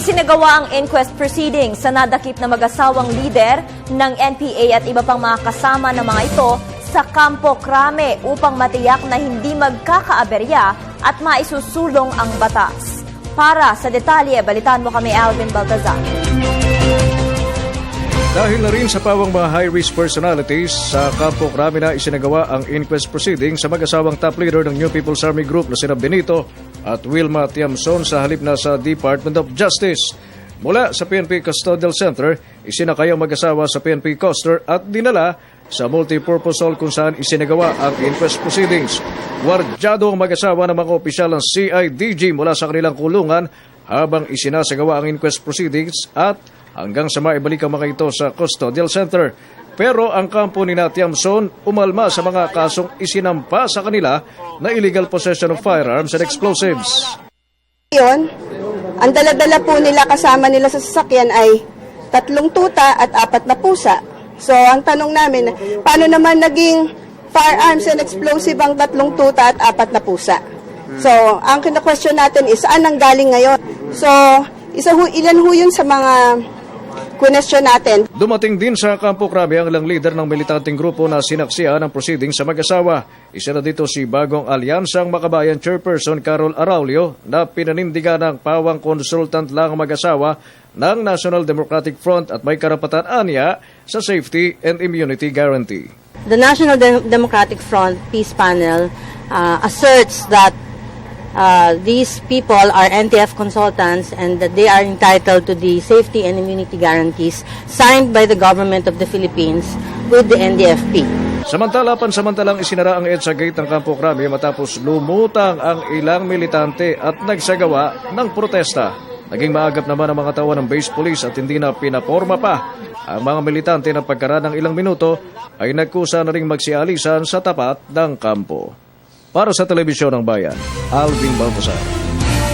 Isinagawa ang inquest proceedings sa nadakip na mag-asawang lider ng NPA at iba pang mga kasama ng mga ito sa Campo Crame upang matiyak na hindi magkakaaberya at maisusulong ang batas. Para sa detalye, balitaan mo kami, Alvin Baltazar. Dahil na rin sa pawang mga high-risk personalities, sa Campo Crame na isinagawa ang inquest proceeding sa mag-asawang top leader ng New People's Army Group na sina Benito at Wilma Tiamson sa halip na sa Department of Justice. Mula sa PNP Custodial Center, isinakay ang mag-asawa sa PNP Coster at dinala sa multipurpose hall kung saan isinagawa ang inquest proceedings. Gwardyado ang mag-asawa ng mga opisyal ng CIDG mula sa kanilang kulungan habang isinasagawa ang inquest proceedings at hanggang sa maibalik ang mga ito sa Custodial Center. Pero ang kampo ni Tiamson umalma sa mga kasong isinampa sa kanila na illegal possession of firearms and explosives. Ngayon, ang dala-dala po nila kasama nila sa sasakyan ay 3 tuta at 4 na pusa. So ang tanong namin, paano naman naging firearms and explosive ang 3 tuta at 4 na pusa? So ang kina-question natin is saan ang galing ngayon? So ilan ho yun sa mga question natin. Dumating din sa Campo Crame ang ilang leader ng militanteng grupo na sinaksihan ng proceeding sa mag-asawa. Isa na dito si Bagong Alyansang Makabayan Chairperson Carol Araulio na pinanindigan ng pawang consultant lang ang mag-asawa ng National Democratic Front at may karapatan anya sa safety and immunity guarantee. The National Democratic Front Peace Panel asserts that these people are NTF consultants and that they are entitled to the safety and immunity guarantees signed by the government of the Philippines with the NDFP. Samantala, pansamantalang isinara ang EDSA gate ng Campo Crame matapos lumutang ang ilang militante at nagsagawa ng protesta. Naging maagap naman ang mga tawa ng base police at hindi na pinaporma pa. Ang mga militante na pagkaraan ng ilang minuto ay nagkusa na ring magsialisan sa tapat ng kampo. Para sa Telebisyon ng Bayan, Alvin Baltazar.